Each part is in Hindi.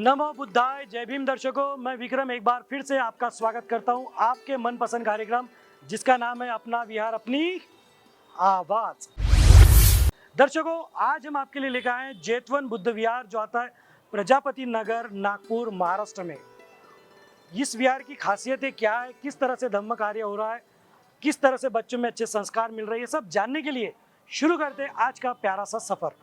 नमो बुद्धाय। जय भीम दर्शकों, मैं विक्रम एक बार फिर से आपका स्वागत करता हूं आपके मनपसंद कार्यक्रम जिसका नाम है अपना विहार अपनी आवाज। दर्शकों, आज हम आपके लिए लेकर आए हैं जेतवन बुद्ध विहार जो आता है प्रजापति नगर, नागपुर, महाराष्ट्र में। इस विहार की खासियतें क्या है, किस तरह से धम्म कार्य हो रहा है, किस तरह से बच्चों में अच्छे संस्कार मिल रहे हैं, सब जानने के लिए शुरू करते हैं आज का प्यारा सा सफर।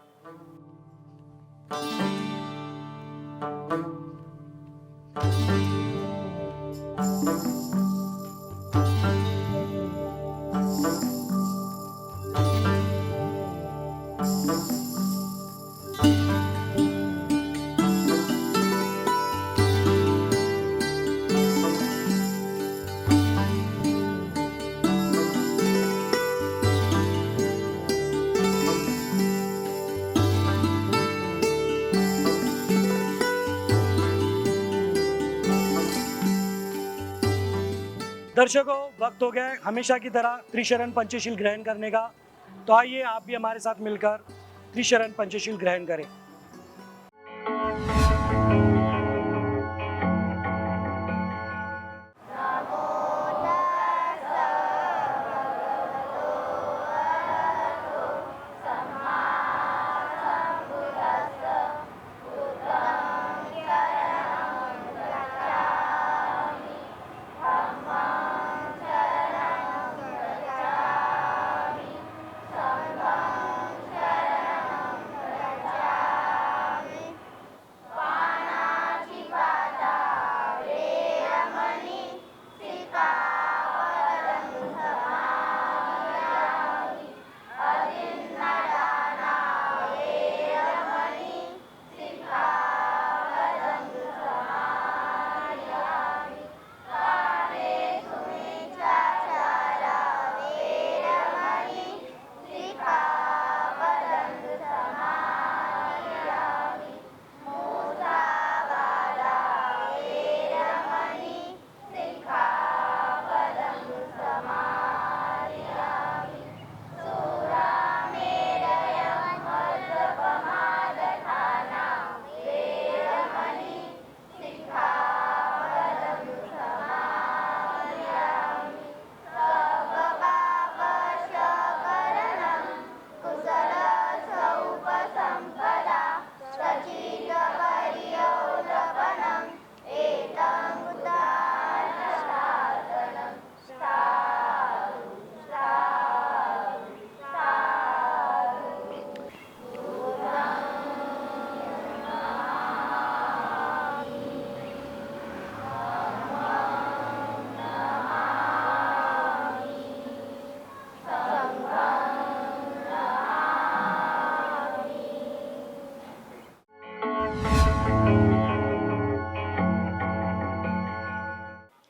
दर्शकों, वक्त हो गया है हमेशा की तरह त्रिशरण पंचशील ग्रहण करने का। तो आइए आप भी हमारे साथ मिलकर त्रिशरण पंचशील ग्रहण करें।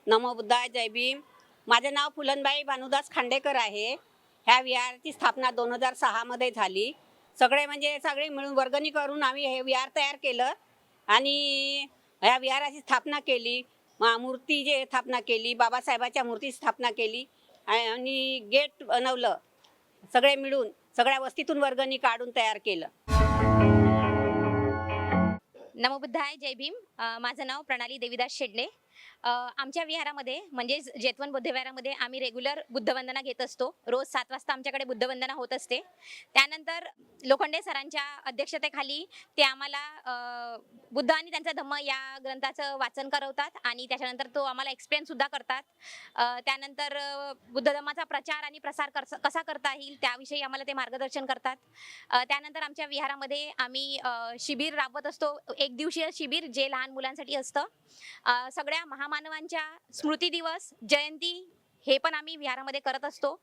नमो बुद्धाय, जय भीम। माझे नाव फुलनबाई भानुदास खांडेकर आहे। ह्या विहाराची स्थापना 2006 मध्ये झाली। सगळे मिळून वर्गणी करून आम्ही हे विहार तयार केलं आणि ह्या विहाराची स्थापना केली। मूर्तीची स्थापना केली, बाबासाहेबाच्या मूर्तीची स्थापना केली आणि गेट बनवलं। सगळे मिळून सगळ्या वस्तीतून वर्गणी काढून तयार केलं। नमो बुद्धाय, जय भीम। माझं नाव प्रणाली देवीदास शेडले। आमच्या विहारामध्ये म्हणजे जेतवन बुद्ध विहारामध्ये आम्ही रेग्युलर बुद्धवंदना घेत असतो। रोज 7 वाजता आमच्याकडे बुद्धवंदना होत असते। त्यानंतर लोखंडे सरांच्या अध्यक्षतेखाली ते आम्हाला बुद्ध आणि त्यांचा धम्म या ग्रंथाचं वाचन करवतात आणि त्याच्यानंतर तो आम्हाला एक्सप्लेन सुद्धा करतात। त्यानंतर बुद्ध धम्माचा प्रचार आणि प्रसार कसा करता येईल त्याविषयी आम्हाला ते मार्गदर्शन करतात। त्यानंतर आमच्या विहारामध्ये आम्ही शिबिर राबवत असतो, एक दिवसीय शिबिर जे लहान मुलांसाठी असतं। सगळ्या महामानवांच्या स्मृती दिवस, जयंती हे पण आम्ही विहारामध्ये करत असतो।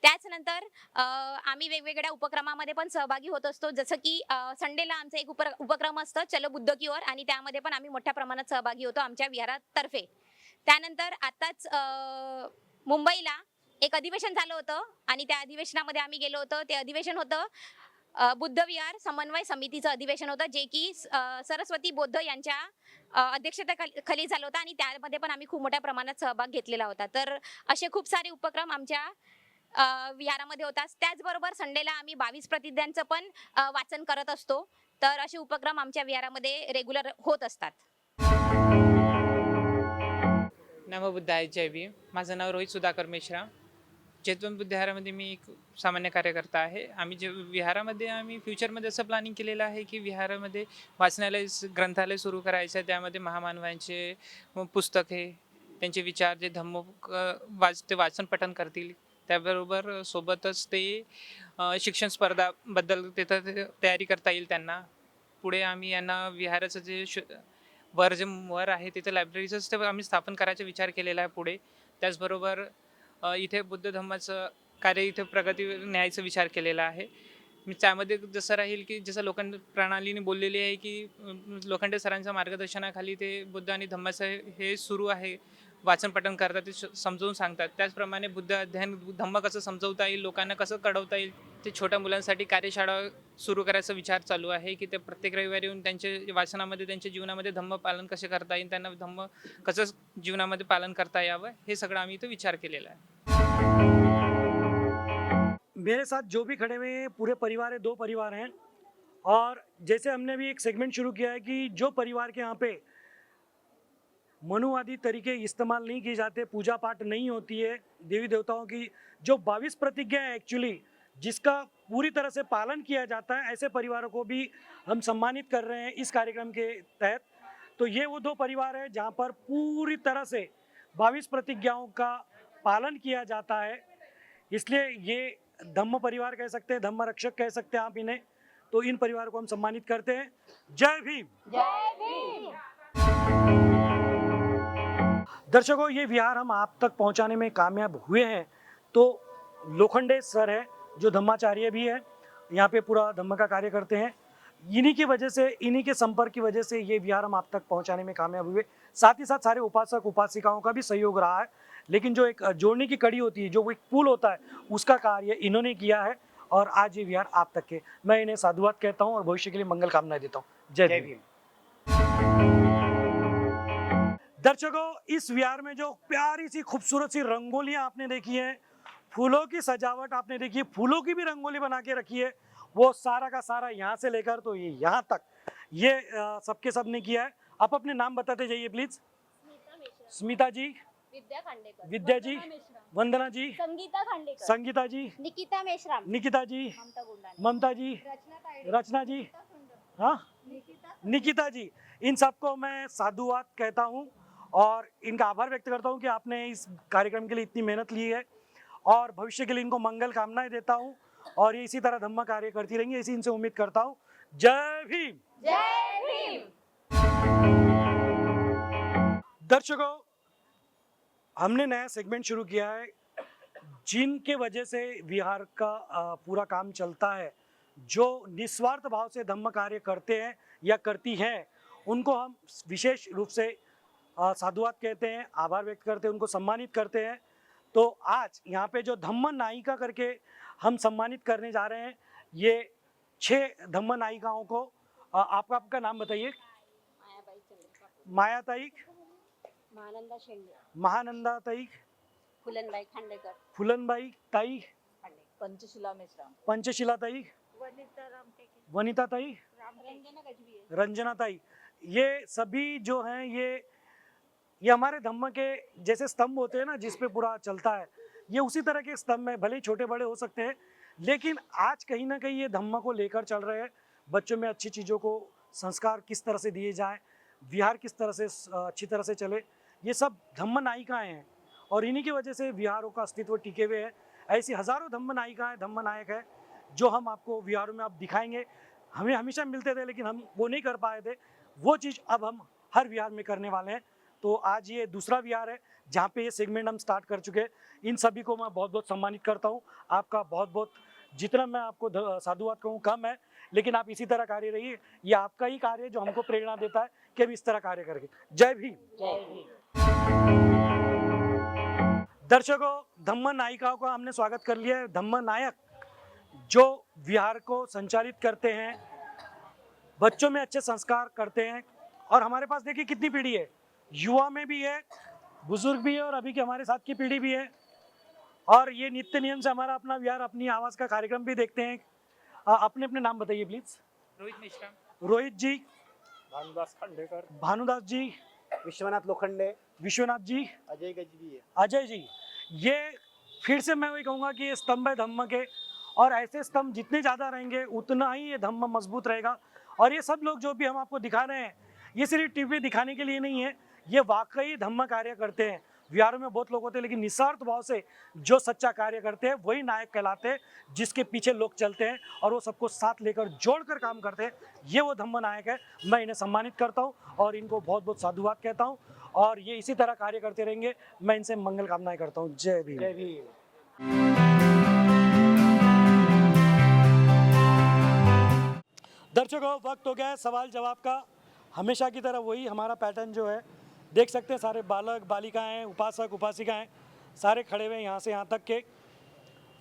त्याच नंतर आम्ही वेगवेगळ्या उपक्रमामध्ये पण सहभागी होत असतो, जसं की संडेला आमचा एक उपक्रम असतं चलो बुद्ध की ओर, आणि त्यामध्ये पण आम्ही मोठ्या प्रमाणात सहभागी होतो आमच्या विहारातर्फे। त्यानंतर आताच मुंबईला एक अधिवेशन झालं होतं आणि त्या अधिवेशनामध्ये आम्ही गेलो होतो। ते अधिवेशन होतं बुद्ध विहार समन्वय समितीचं अधिवेशन होतं, जे की सरस्वती बौद्ध यांच्या अध्यक्षतेखाली झालं होतं आणि त्यामध्ये पण आम्ही खूप मोठ्या प्रमाणात सहभाग घेतलेला होता। तर असे खूप सारे उपक्रम आमच्या विहारामध्ये होतात। त्याचबरोबर संडेला आम्ही 22 प्रतिज्ञांचं पण वाचन करत असतो। तर असे उपक्रम आमच्या विहारामध्ये रेग्युलर होत असतात। नमो बुद्धाय जय भीम. माझं नाव रोहित सुधाकर मेश्राम. चेतवन बुद्ध विहारामध्ये मी एक सामान्य कार्यकर्ता आहे. आम्ही जे विहारामध्ये आम्ही फ्युचरमध्ये असं प्लॅनिंग केलेलं आहे की विहारामध्ये वाचनालय ग्रंथालय सुरू करायचं आहे. त्यामध्ये महामानवांचे पुस्तके, त्यांचे विचार जे धम्म ते वाचन पठण करतील. त्याबरोबर सोबतच ते शिक्षण स्पर्धाबद्दल तिथं तयारी करता येईल त्यांना. पुढे आम्ही यांना विहाराचं वर आहे तिथे लायब्ररीचंच ते आम्ही स्थापन करायचा विचार केलेला आहे पुढे. त्याचबरोबर इथे बुद्ध धम्माचं कार्य इथे प्रगती न्यायचा विचार केलेला आहे. मी त्यामध्ये जसं राहील की जसं लोखंड प्रणालीने बोललेली आहे की लोखंडे सरांच्या मार्गदर्शनाखाली ते बुद्ध आणि धम्माचं हे सुरू आहे. वाचन पठण करतात, ते समजावून सांगतात. त्याचप्रमाणे बुद्ध अध्ययन धम्म कसं समजवता येईल, लोकांना कसं कळवता येईल, ते छोट्या मुलांसाठी कार्यशाळा सुरू करायचा विचार चालू आहे की ते प्रत्येक रविवारी येऊन त्यांचे वाचनामध्ये त्यांच्या जीवनामध्ये धम्म पालन कसे करता येईल, त्यांना धम्म कसं जीवनामध्ये पालन करता यावं, हे सगळं आम्ही इथं विचार केलेला आहे. मेरे साथ जो भी खड़े हुए हैं पूरे परिवार है, 2 परिवार हैं। और जैसे हमने भी एक सेगमेंट शुरू किया है कि जो परिवार के यहाँ पे मनुवादी तरीके इस्तेमाल नहीं किए जाते, पूजा पाठ नहीं होती है, देवी देवताओं की जो 22 प्रतिज्ञा है एक्चुअली जिसका पूरी तरह से पालन किया जाता है, ऐसे परिवारों को भी हम सम्मानित कर रहे हैं इस कार्यक्रम के तहत। तो ये वो 2 परिवार है जहाँ पर पूरी तरह से 22 प्रतिज्ञाओं का पालन किया जाता है, इसलिए ये धम्म परिवार कह सकते हैं, धम्म रक्षक कह सकते हैं आप इन्हें। तो इन परिवार को हम सम्मानित करते हैं। जय भीम। जय भीम. दर्शकों, ये विहार हम आप तक पहुंचाने में कामयाब हुए हैं। तो लोखंडे सर है जो धम्माचार्य भी है, यहाँ पे पूरा धम्म का कार्य करते हैं। इन्हीं की वजह से, इन्हीं के संपर्क की वजह से ये विहार हम आप तक पहुंचाने में कामयाब हुए। साथ ही साथ सारे उपासक उपासिकाओं का भी सहयोग रहा है, लेकिन जो एक जोड़ने की कड़ी होती है, जो एक पुल होता है, उसका कार्य इन्होंने किया है और आज ये विहार आप तक के। मैं इन्हें साधुवाद कहता हूँ और भविष्य के लिए मंगल कामनाएं देता हूँ। जय भीम। दर्शकों, इस विहार में जो प्यारी सी खूबसूरत सी रंगोलियां आपने देखी हैं, फूलों की सजावट आपने देखी है, फूलों की भी रंगोली बना के रखी है, वो सारा का सारा यहाँ से लेकर तो ये यहाँ तक ये सबके सब ने किया है। आप अपने नाम बताते जाइए प्लीज। स्मिता जी, विद्या खांडेकर, विद्या जी, वंदना जी, संगीता खांडेकर, संगीता जी, निकिता मेश्राम, निकिता जी, ममता गुंडाने, ममता जी, रचना तायडे, रचना जी, हाँ निकिता जी, इन सबको मैं साधुवाद कहता हूँ और इनका आभार व्यक्त करता हूँ कि आपने इस कार्यक्रम के लिए इतनी मेहनत ली है और भविष्य के लिए इनको मंगल कामनाएं देता हूँ और ये इसी तरह धम्म कार्य करती रहेंगे, इसी इनसे उम्मीद करता हूँ। जय भीम। जय भीम. दर्शकों, हमने नया सेगमेंट शुरू किया है जिनके वजह से विहार का पूरा काम चलता है, जो निस्वार्थ भाव से धम्म कार्य करते हैं या करती हैं, उनको हम विशेष रूप से साधुवाद कहते हैं, आभार व्यक्त करते हैं, उनको सम्मानित करते हैं। तो आज यहाँ पे जो धम्म नायिका करके हम सम्मानित करने जा रहे हैं, ये 6 धम्म नायिकाओं को आपका नाम बताइए। मायाबाई चंद्रिका, मायाताई, महानंदा शेंडे, महानंदाताई, फुलनबाई खांडेकर, फुलनबाई ताई, पंचशिला मेश्राम, पंचशिलाताई, वनिता रामटेके, वनिताताई, रंजना गजबी, रंजनाताई, ये सभी जो हैं ये हमारे धम्म के जैसे स्तंभ होते हैं ना, जिस पे पूरा चलता है, ये उसी तरह के स्तंभ हैं, भले ही छोटे बड़े हो सकते हैं, लेकिन आज कहीं ना कहीं ये धम्म को लेकर चल रहे हैं। बच्चों में अच्छी चीज़ों को संस्कार किस तरह से दिए जाएं, विहार किस तरह से अच्छी तरह से चले, ये सब धम्म नायिकाएँ हैं और इन्हीं की वजह से विहारों का अस्तित्व टिके हुए है। ऐसी हज़ारों धम्म नायिकाएँ, धम्म नायक है जो हम आपको विहारों में आप दिखाएंगे। हमें हमेशा मिलते थे लेकिन हम वो नहीं कर पाए थे, वो चीज़ अब हम हर विहार में करने वाले हैं। तो आज ये दूसरा विहार है जहाँ पे ये सेगमेंट हम स्टार्ट कर चुके हैं। इन सभी को मैं बहुत बहुत सम्मानित करता हूँ। आपका बहुत बहुत, जितना मैं आपको साधुवाद कहूँ कम है, लेकिन आप इसी तरह कार्य रहिए। ये आपका ही कार्य है जो हमको प्रेरणा देता है कि हम इस तरह कार्य करेंगे। जय भीम। जय भीम. दर्शकों, धम्म नायिकाओं का हमने स्वागत कर लिया है। धम्म नायक जो विहार को संचालित करते हैं, बच्चों में अच्छे संस्कार करते हैं और हमारे पास देखिए कितनी पीढ़ी है, युवा में भी है, बुजुर्ग भी है और अभी के हमारे साथ की पीढ़ी भी है। और ये नित्य नियम से हमारा अपना विहार अपनी आवाज़ का कार्यक्रम भी देखते हैं। अपने अपने नाम बताइए प्लीज। रोहित मेश्राम, रोहित जी, भानुदास खांडेकर, भानुदास जी, विश्वनाथ लोखंडे, विश्वनाथ जी, अजय गजबी है। अजय जी, ये फिर से मैं वही कहूँगा कि ये स्तंभ है धम्म के, और ऐसे स्तंभ जितने ज़्यादा रहेंगे उतना ही ये धम्म मजबूत रहेगा। और ये सब लोग जो भी हम आपको दिखा रहे हैं, ये सिर्फ टीवी दिखाने के लिए नहीं है, ये वाकई धम्म कार्य करते हैं। विहारों में बहुत लोग होते हैं, लेकिन निस्वार्थ भाव से जो सच्चा कार्य करते हैं वही नायक कहलाते हैं, जिसके पीछे लोग चलते हैं और वो सबको साथ लेकर जोड़कर काम करते हैं। ये वो धम्म नायक है। मैं इन्हें सम्मानित करता हूँ और इनको बहुत बहुत साधुवाद कहता हूँ, और ये इसी तरह कार्य करते रहेंगे। मैं इनसे मंगल कामनाएं करता हूँ। जय भीम। जय भीम। दर्शकों, वक्त हो गया है सवाल जवाब का। हमेशा की तरह वही हमारा पैटर्न जो है, देख सकते हैं सारे बालक बालिकाएं, उपासक उपासिकाएं सारे खड़े हुए हैं, यहाँ से यहाँ तक के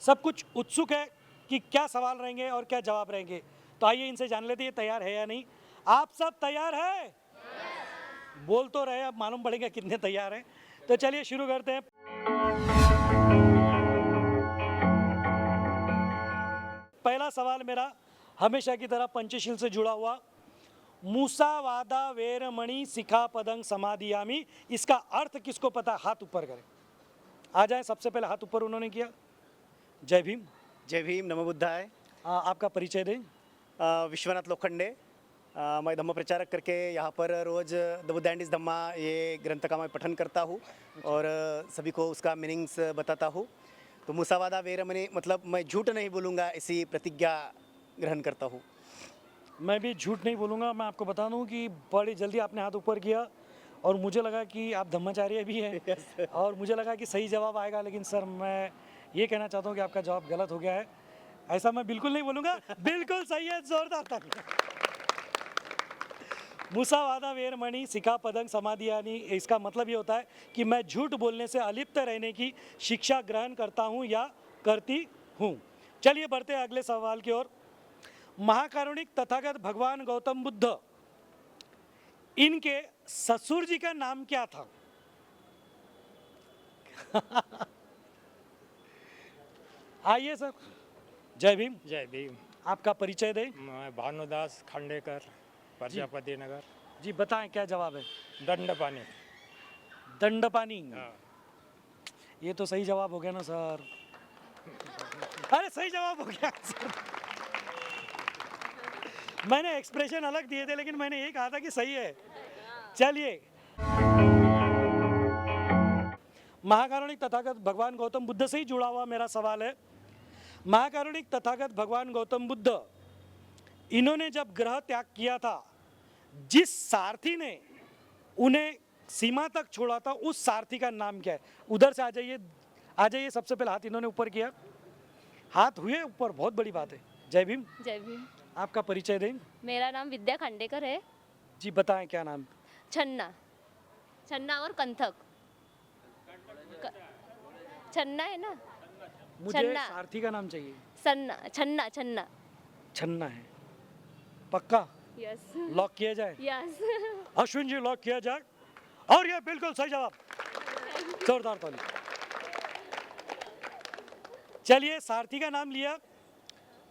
सब कुछ उत्सुक है कि क्या सवाल रहेंगे और क्या जवाब रहेंगे। तो आइए इनसे जान लेते हैं तैयार है या नहीं। आप सब तैयार है? बोल तो रहे, अब मालूम पड़ेगा कितने तैयार हैं। तो चलिए शुरू करते हैं। पहला सवाल मेरा हमेशा की तरह पंचशील से जुड़ा हुआ, मूसावादा वेरमणि सिखापदं समादियामि, इसका अर्थ किसको पता? हाथ ऊपर करें। आ जाए, सबसे पहले हाथ ऊपर उन्होंने किया। जय भीम। जय भीम, नमो बुद्धाय। आपका परिचय दें। विश्वनाथ लोखंडे। मैं धम्म प्रचारक करके यहाँ पर रोज़ द बुद्धा एंड इज धम्मा ये ग्रंथ का मैं पठन करता हूँ और सभी को उसका मीनिंग्स बताता हूँ। तो मुसावादा वेरमणि मतलब मैं झूठ नहीं बोलूँगा, ऐसी प्रतिज्ञा ग्रहण करता हूँ। मैं भी झूठ नहीं बोलूँगा। मैं आपको बता दूँ कि बड़ी जल्दी आपने हाथ ऊपर किया और मुझे लगा कि आप धम्माचार्य भी हैं और मुझे लगा कि सही जवाब आएगा, लेकिन सर मैं ये कहना चाहता हूँ कि आपका जवाब गलत हो गया है। ऐसा मैं बिल्कुल नहीं बोलूँगा। बिल्कुल सही है, जोरदार तालियां। मुसावादा वेरमणि सिखापदं समादियानि, इसका मतलब ये होता है कि मैं झूठ बोलने से अलिप्त रहने की शिक्षा ग्रहण करता हूँ या करती हूँ। चलिए बढ़ते हैं अगले सवाल की ओर। महाकारुणिक तथागत भगवान गौतम बुद्ध, इनके ससुर जी का नाम क्या था? आइए सर। जय भीम। जय भीम। आपका परिचय दें। मैं भानुदास खांडेकर, प्रजापति नगर। जी बताएं क्या जवाब है? दंडपानी। दंडपानी। हाँ। ये तो सही जवाब हो गया ना सर? अरे सही जवाब हो गया सर। मैंने एक्सप्रेशन अलग दिए थे, लेकिन मैंने ये कहा था कि सही है। चलिए, महाकारुणिक तथागत भगवान गौतम बुद्ध से ही जुड़ा हुआ मेरा सवाल है। महाकारुणिक तथागत भगवान गौतम बुद्ध, इन्होंने जब ग्रह त्याग किया था, जिस सारथी ने उन्हें सीमा तक छोड़ा था, उस सारथी का नाम क्या है? उधर से आ जाइए, आ जाइए। सबसे पहले हाथ इन्होंने ऊपर किया, हाथ हुए ऊपर, बहुत बड़ी बात है। जय भीम। जय भीम। आपका परिचय दें। मेरा नाम विद्या खांडेकर है। जी बताएं क्या नाम? छन्ना। छन्ना और कंथक। छन्ना है ना? मुझे छन्ना। सारथी का नाम चाहिए। सन्ना। छन्ना। छन्ना। छन्ना है पक्का? यस। लॉक किया जाए? यस। अश्विन जी लॉक किया जाए। और ये बिल्कुल सही जवाब, जोरदार ताली। चलिए, सारथी का नाम लिया,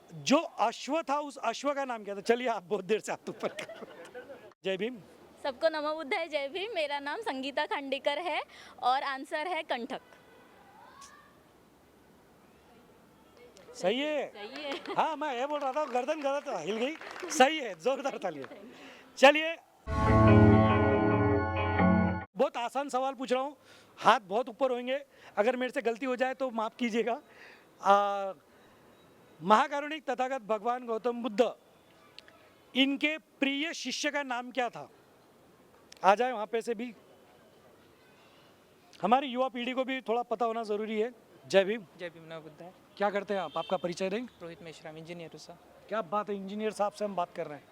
जो अश्व था उस अश्व का नाम क्या था? चलिए, आप बहुत देर से हाथ ऊपर कर रहे थे। जय भीम। सबको नमो बुद्धाय। जय भीम। मेरा नाम संगीता खांडेकर है और आंसर है कंठक। सही है। सही है। हाँ, मैं ये बोल रहा था, गर्दन गलत हिल गई। सही है, जोरदार तालियां। चलिए, बहुत आसान सवाल पूछ रहा हूँ, हाथ बहुत ऊपर होंगे, अगर मेरे से गलती हो जाए तो माफ कीजिएगा। महाकारुणिक तथागत भगवान गौतम बुद्ध, इनके प्रिय शिष्य का नाम क्या था? आ जाए वहाँ पे से भी, हमारी युवा पीढ़ी को भी थोड़ा पता होना जरूरी है। जय भीम। जय भीम, नमो बुद्धाय। क्या करते हैं आप? आपका परिचय दें। रोहित मेश्राम, इंजीनियर हूँ सर। क्या बात है, इंजीनियर साहब से हम बात कर रहे हैं।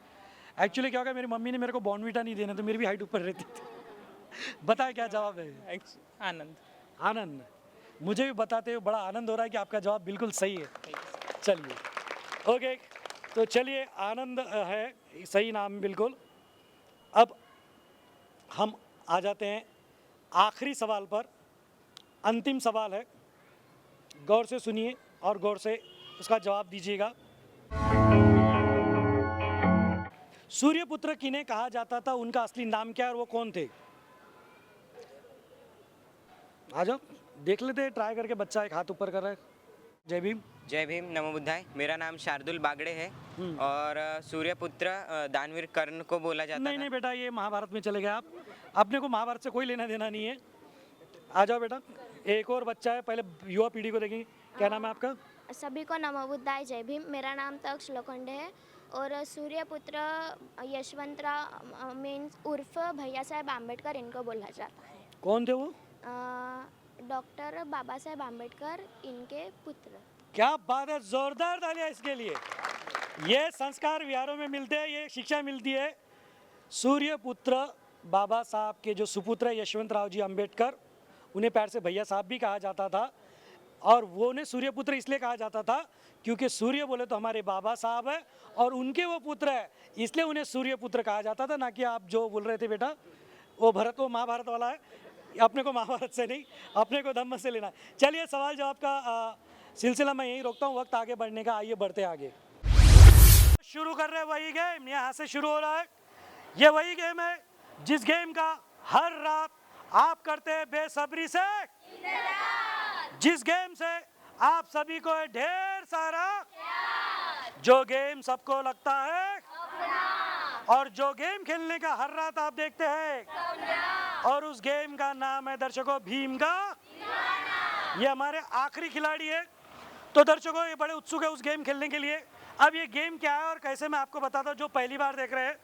एक्चुअली क्या होगा, मेरी मम्मी ने मेरे को बॉर्नविटा नहीं देना, तो मेरी भी हाइट ऊपर रहती थी। बताए क्या जवाब है? आनंद। आनंद। मुझे भी बताते हुए बड़ा आनंद हो रहा है कि आपका जवाब बिल्कुल सही है। चलिए, ओके, तो चलिए, आनंद है सही नाम बिल्कुल। अब हम आ जाते हैं आखिरी सवाल पर। अंतिम सवाल है, गौर से सुनिए और गौर से उसका जवाब दीजिएगा। सूर्यपुत्र किन्हें कहा जाता था, उनका असली नाम क्या है और वो कौन थे? आ जाओ, देख लेते हैं, ट्राई करके बच्चा एक हाथ ऊपर कर रहा है। जय भीम। जय भीम, नमो बुद्धाय। मेरा नाम शार्दुल बागड़े है और सूर्यपुत्र दानवीर कर्ण को बोला जाता नहीं था। नहीं बेटा, ये महाभारत में चले गए आप, अपने को महाभारत से कोई लेना देना नहीं है। आ जाओ बेटा, एक और बच्चा है, पहले युवा पीढ़ी को देखेंगे। क्या नाम है आपका? सभी को नमो बुद्धाय, जय भीम। मेरा नाम तक्ष लोखंडे है और सूर्यपुत्र यशवंतराव मीन्स उर्फ भैया साहेब आम्बेडकर इनको बोला जाता है। कौन थे वो? डॉक्टर बाबा साहेब आम्बेडकर इनके पुत्र। क्या बात है, जोरदार तालियां इसके लिए। ये संस्कार विहारों में मिलते हैं, ये शिक्षा मिलती है। सूर्यपुत्र बाबा साहब के जो सुपुत्र है यशवंतराव जी अम्बेडकर, उन्हें प्यार से भैया साहब भी कहा जाता था। और वो उन्हें सूर्यपुत्र इसलिए कहा जाता था क्योंकि सूर्य बोले तो हमारे बाबा साहब है और उनके वो पुत्र है, इसलिए उन्हें सूर्यपुत्र कहा जाता था। ना कि आप जो बोल रहे थे बेटा, वो भरत, वो महाभारत वाला है। अपने को महाभारत से नहीं, अपने को धम्म से लेना है। चलिए, सवाल जवाब का सिलसिला मैं यहीं रोकता हूँ, वक्त आगे बढ़ने का। आइए बढ़ते आगे, शुरू कर रहे हैं वही गेम। यहाँ से शुरू हो रहा है। ये वही गेम है जिस गेम का हर रात आप करते हैं बेसब्री से, जिस गेम से आप सभी को है ढेर सारा, जो गेम सबको लगता है और जो गेम खेलने का हर रात आप देखते हैं, और उस गेम का नाम है दर्शकों भीम का। ये हमारे आखिरी खिलाड़ी है, तो दर्शकों ये बड़े उत्सुक है उस गेम खेलने के लिए। अब ये गेम क्या है और कैसे, मैं आपको बताता हूँ। जो पहली बार देख रहे हैं,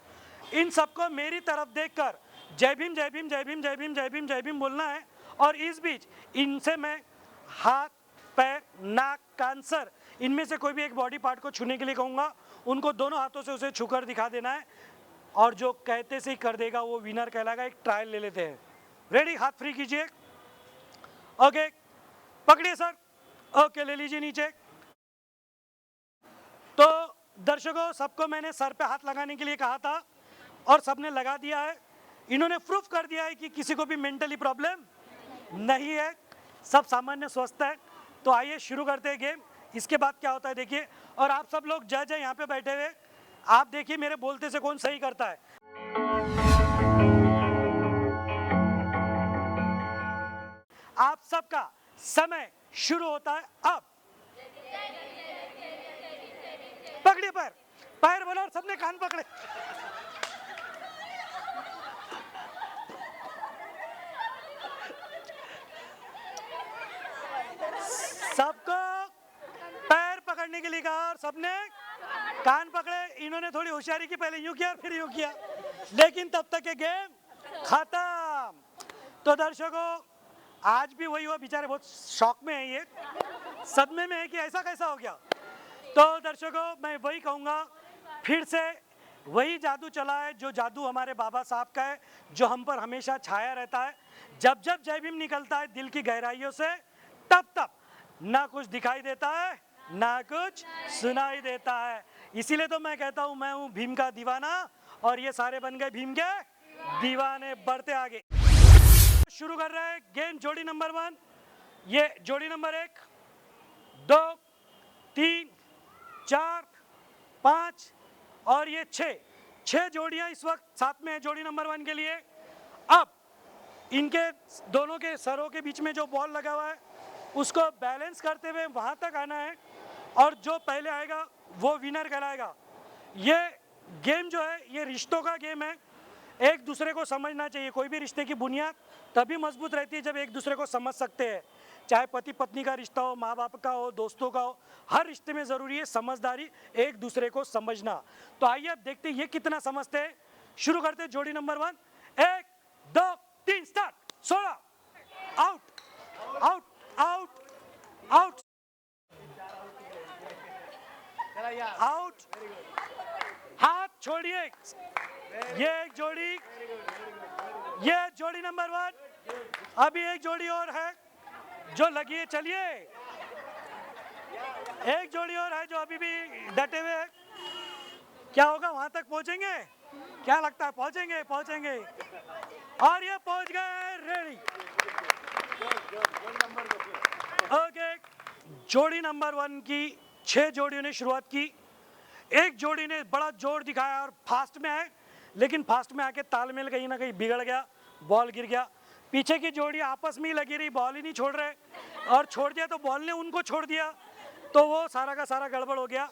इन सबको मेरी तरफ देखकर जय भीम जय भीम जय भीम जय भीम जय भीम जय भीम बोलना है। और इस बीच इनसे मैं हाथ, पैर, नाक, कान, सर, इनमें से कोई भी एक बॉडी पार्ट को छूने के लिए कहूँगा। उनको दोनों हाथों से उसे छूकर दिखा देना है और जो कहते से ही कर देगा वो विनर कहलाएगा। एक ट्रायल ले लेते हैं। रेडी? हाथ फ्री कीजिए। ओके, पकड़िए सर। ओके, ले लीजिए नीचे। तो दर्शकों, सबको मैंने सर पे हाथ लगाने के लिए कहा था और सबने लगा दिया है। इन्होंने प्रूफ कर दिया है कि किसी को भी मेंटली प्रॉब्लम नहीं है, सब सामान्य स्वस्थ है। तो आइए शुरू करते हैं गेम। इसके बाद क्या होता है देखिए, और आप सब लोग जज हैं यहाँ पे बैठे हुए, आप देखिए मेरे बोलते से कौन सही करता है। आप सबका समय शुरू होता है अब। पकड़िए पैर, पैर बोलो और सबने कान पकड़े। सबको पैर पकड़ने के लिए कहा और सबने कान पकड़े। इन्होंने थोड़ी होशियारी की, पहले यूं किया फिर यूं किया, लेकिन तब तक ये गेम खत्म। तो दर्शकों, आज भी वही हुआ, बेचारे बहुत शॉक में है, ये सदमे में है कि ऐसा कैसा हो गया। तो दर्शकों, मैं वही कहूँगा, फिर से वही जादू चला है जो जादू हमारे बाबा साहब का है, जो हम पर हमेशा छाया रहता है। जब जब जय भीम निकलता है दिल की गहराइयों से, तब तब ना कुछ दिखाई देता है ना कुछ सुनाई देता है। इसीलिए तो मैं कहता हूँ मैं हूँ भीम का दीवाना और ये सारे बन गए भीम के दीवाने। बढ़ते आगे, शुरू कर रहे हैं गेम जोड़ी नंबर 1। ये जोड़ी नंबर 1, 2, 3, 4, 5 और ये 6 जोड़ियां इस वक्त साथ में है जोड़ी नंबर 1 के लिए। अब इनके दोनों के सरों के बीच में जो बॉल लगा हुआ है उसको बैलेंस करते हुए वहां तक आना है और जो पहले आएगा वो विनर कहलाएगा। ये गेम जो है ये रिश्तों का गेम है। एक दूसरे को समझना चाहिए। कोई भी रिश्ते की बुनियाद तभी मजबूत रहती है जब एक दूसरे को समझ सकते हैं। चाहे पति पत्नी का रिश्ता हो, माँ बाप का हो, दोस्तों का हो, हर रिश्ते में ज़रूरी है समझदारी, एक दूसरे को समझना। तो आइए अब देखते हैं ये कितना समझते हैं। शुरू करते हैं जोड़ी number 1। 1, 2, 3 start. 16 out out out out out. हाथ छोड़िए। ये एक जोड़ी, ये जोड़ी नंबर 1। अभी एक जोड़ी और है जो लगी है। चलिए, एक जोड़ी और है जो अभी भी डटे हुए है। क्या होगा, वहां तक पहुंचेंगे? क्या लगता है पहुंचेंगे? पहुंचेंगे और ये पहुंच गए। रेडी? ओके, जोड़ी नंबर 1 की 6 जोड़ियों ने शुरुआत की। एक जोड़ी ने बड़ा जोर दिखाया और फास्ट में है, लेकिन फास्ट में आके तालमेल कहीं ना कहीं बिगड़ गया, बॉल गिर गया। पीछे की जोड़ी आपस में ही लगी रही, बॉल ही नहीं छोड़ रहे, और छोड़ दिया तो बॉल ने उनको छोड़ दिया, तो वो सारा का सारा गड़बड़ हो गया।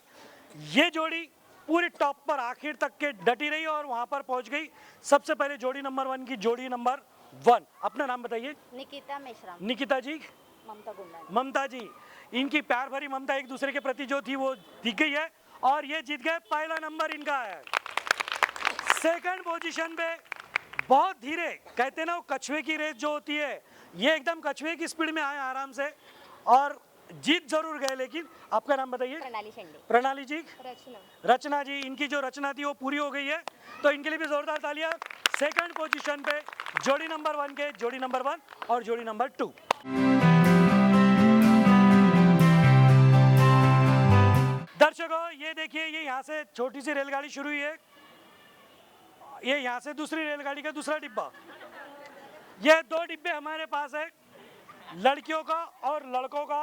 ये जोड़ी पूरी टॉप पर आखिर तक के डटी रही और वहां पर पहुंच गई। सबसे पहले जोड़ी नंबर 1 की जोड़ी नंबर 1, अपना नाम बताइए। निकिता मेश्राम। निकिता जी, ममता गुंडानी। ममता जी, इनकी प्यार भरी ममता एक दूसरे के प्रति जो थी वो दिख गई है और ये जीत गए। पहला नंबर इनका है। सेकंड पोजीशन पे बहुत धीरे, कहते ना वो कछुए की रेस जो होती है, ये एकदम कछुए की स्पीड में आए आराम से और जीत जरूर गए। लेकिन आपका नाम बताइए। प्रणाली शेंडे। प्रणाली जी, रचना। रचना जी, इनकी जो रचना थी वो पूरी हो गई है, तो इनके लिए भी जोरदार तालियां। सेकंड पोजीशन पे जोड़ी नंबर 1 के जोड़ी नंबर 1 और जोड़ी नंबर 2। दर्शकों ये देखिए, ये यहाँ से छोटी सी रेलगाड़ी शुरू हुई है, ये यहाँ से दूसरी रेलगाड़ी का दूसरा डिब्बा। ये 2 डिब्बे हमारे पास है, लड़कियों का और लड़कों का,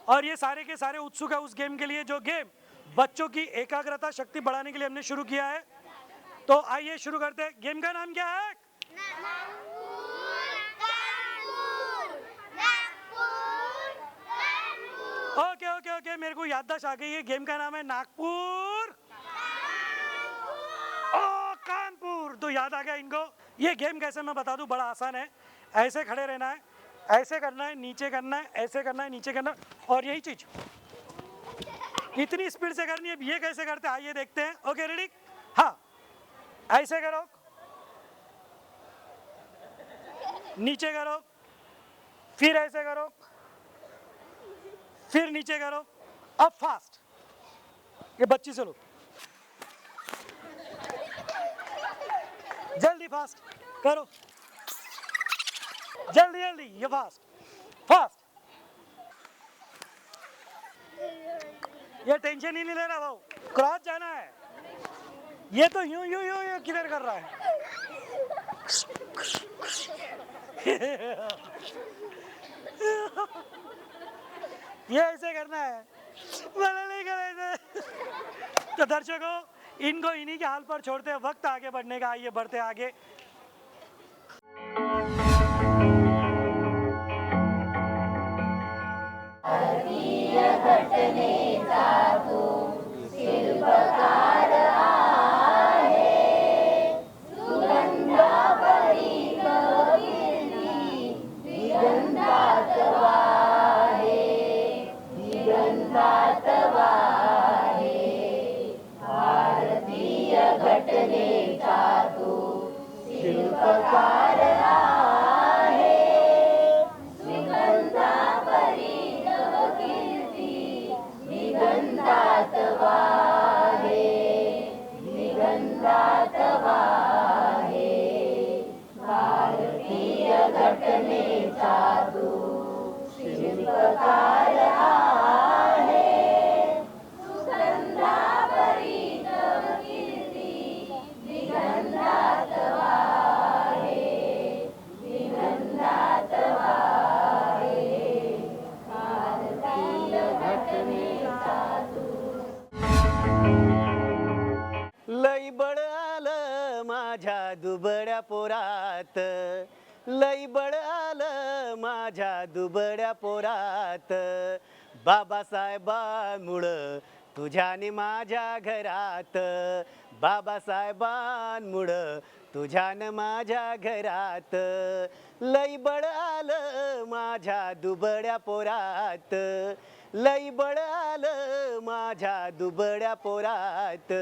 और ये सारे के सारे उत्सुक है उस गेम के लिए, जो गेम बच्चों की एकाग्रता शक्ति बढ़ाने के लिए हमने शुरू किया है। तो आइए शुरू करते हैं। गेम का नाम क्या है? ओके ओके ओके, मेरे को याददाश्त आ गई है। गेम का नाम है नागपुर ओ कानपुर, तो याद आ गया इनको। ये गेम कैसे मैं बता दूं, बड़ा आसान है। ऐसे खड़े रहना है, ऐसे करना है, नीचे करना है, ऐसे करना है, नीचे करना है, और यही चीज इतनी स्पीड से करनी है। ये कैसे करते हैं आइए देखते हैं। Okay ready? हाँ, ऐसे करो, नीचे करो, फिर ऐसे करो, फिर नीचे करो, अब फास्ट। ये बच्ची से लो, जल्दी फास्ट करो, जल्दी जल्दी, ये फास्ट फास्ट। ये टेंशन ही नहीं लेना भाऊ, क्रॉस जाना है। ये तो यूं यूं यूं यूं किधर कर रहा है? ये ऐसे करना है, मैंने नहीं करा ऐसे। तो दर्शकों, इनको इन्हीं के हाल पर छोड़ते हैं, वक्त आगे बढ़ने का। आइए बढ़ते आगे। लई बळ आलं माझ्या दुबड्या पोरात, लई बळ आलं माझ्या दुबड्या पोरात, बाबासाहेबांमुळं तुझ्याने माझ्या घरात, बाबासाहेबांमुळं तुझ्यानं माझ्या घरात, लई बळ आलं माझ्या दुबड्या पोरात, लई बळ आलं माझ्या दुबड्या पोरात,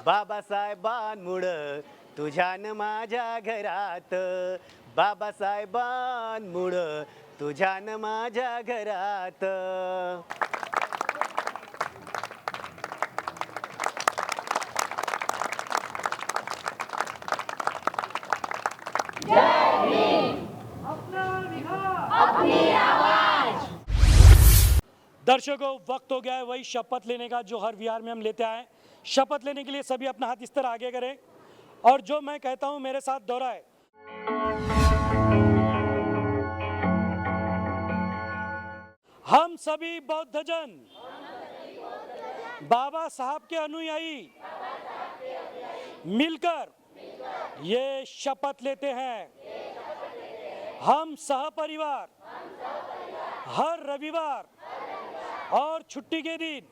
बाबासाहेबांमुळं तुझ्यानं माझ्या घरात, बाबासाहेबांमुळं तुझ्यानं माझ्या घरात. दर्शकों, वक्त हो गया है वही शपथ लेने का जो हर विहार में हम लेते आए। शपथ लेने के लिए सभी अपना हाथ इस तरह आगे करें और जो मैं कहता हूं मेरे साथ दोहराए। हम सभी बौद्धजन बाबा साहब के अनुयायी मिलकर ये शपथ लेते हैं हम सहपरिवार हर रविवार और छुट्टी के दिन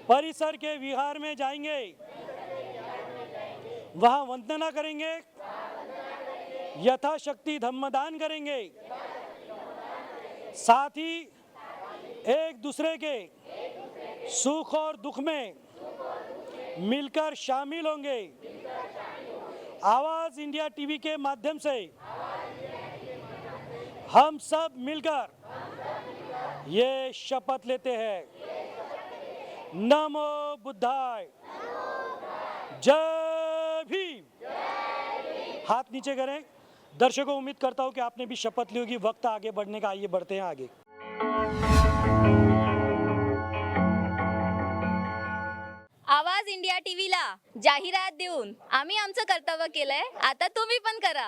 परिसर के विहार में जाएंगे, वहां वंदना करेंगे, यथाशक्ति धम्मदान करेंगे, साथ ही एक दूसरे के सुख और दुख में मिलकर शामिल होंगे। आवाज इंडिया टीवी के माध्यम से हम सब मिलकर ये शपथ लेते हैं। नमो बुद्धाय, जय भीम। हाथ नीचे करें। दर्शकों, उम्मीद करता हूं कि आपने भी शपथ ली होगी। वक्त आगे बढ़ने का, आइए बढ़ते हैं आगे। आवाज इंडिया टीव्हीला जाहिरात देऊन आम्ही आमचं कर्तव्य केलंय, आता तुम्ही पण करा.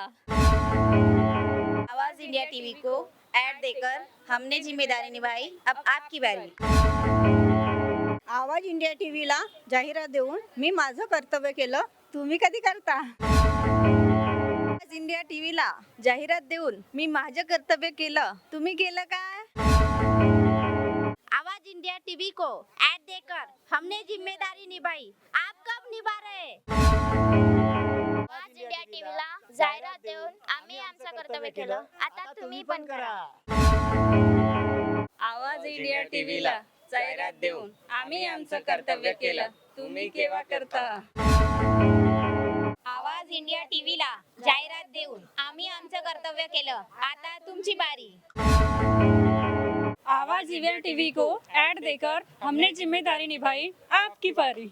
आवाज इंडिया टीवी को ऐड देकर हमने जिम्मेदारी निभाई, अब आपकी बारी. आवाज इंडिया टीव्हीला जाहिरात देऊन मी माझं कर्तव्य केलं, तुम्ही कधी करता. आवाज इंडिया टीव्हीला जाहिरात देऊन मी माझं कर्तव्य केलं, तुम्ही केलं काय. आवाज इंडिया टीवी को ऐड देकर हमने जिम्मेदारी निभाई, आप कब निभा रहे. आवाज इंडिया टीव्हीला जाहिरात देऊन आम्ही आमचं कर्तव्य केलं, आता तुम्ही पण करा. आवाज इंडिया टीव्हीला जाहिरात देऊन आम्ही आमचं कर्तव्य केलं, तुम्ही केव्हा करता. आवाज इंडिया टीव्हीला जाहिरात देऊन आम्ही आमचं कर्तव्य केलं, आता तुमची बारी. आवाज इंडिया टीवी को ऐड देकर हमने जिम्मेदारी निभाई, आपकी बारी.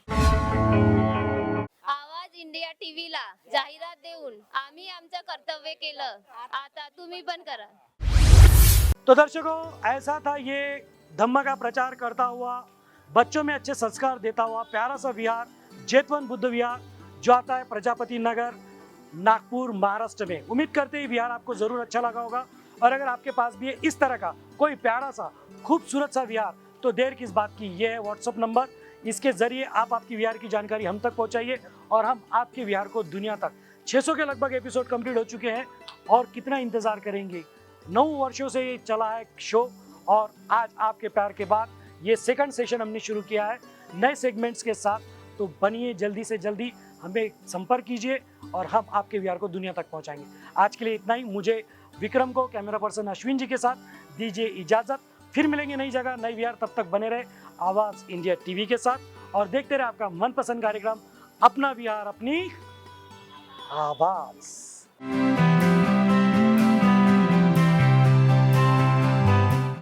आवाज इंडिया टीव्हीला जाहिरात देऊन आम्ही आमचं कर्तव्य केलं, आता तुम्ही पण करा. तो दर्शकों, ऐसा था ये धम्म का प्रचार करता हुआ, बच्चों में अच्छे संस्कार देता हुआ प्यारा सा विहार, जेतवन बुद्ध विहार, जो आता है प्रजापति नगर, नागपुर, महाराष्ट्र में। उम्मीद करते हैं विहार आपको जरूर अच्छा लगा होगा, और अगर आपके पास भी है इस तरह का कोई प्यारा सा खूबसूरत सा विहार, तो देर किस बात की, ये है व्हाट्सअप नंबर। इसके जरिए आप आपकी विहार की जानकारी हम तक पहुंचाइए, और हम आपके विहार को दुनिया तक 600 के लगभग एपिसोड कंप्लीट हो चुके हैं, और कितना इंतजार करेंगे। 9 वर्षों से ये चला है शो, और आज आपके प्यार के बाद ये सेकंड सेशन हमने शुरू किया है नए सेगमेंट्स के साथ। तो बनिए, जल्दी से जल्दी हमें संपर्क कीजिए, और हम आपके विहार को दुनिया तक पहुंचाएंगे। आज के लिए इतना ही। मुझे विक्रम को, कैमरा पर्सन अश्विन जी के साथ दीजिए इजाजत। फिर मिलेंगे नई जगह, नई विहार। तब तक बने रहे आवाज इंडिया टीवी के साथ, और देखते रहे आपका मनपसंद कार्यक्रम अपना विहार अपनी आवाज।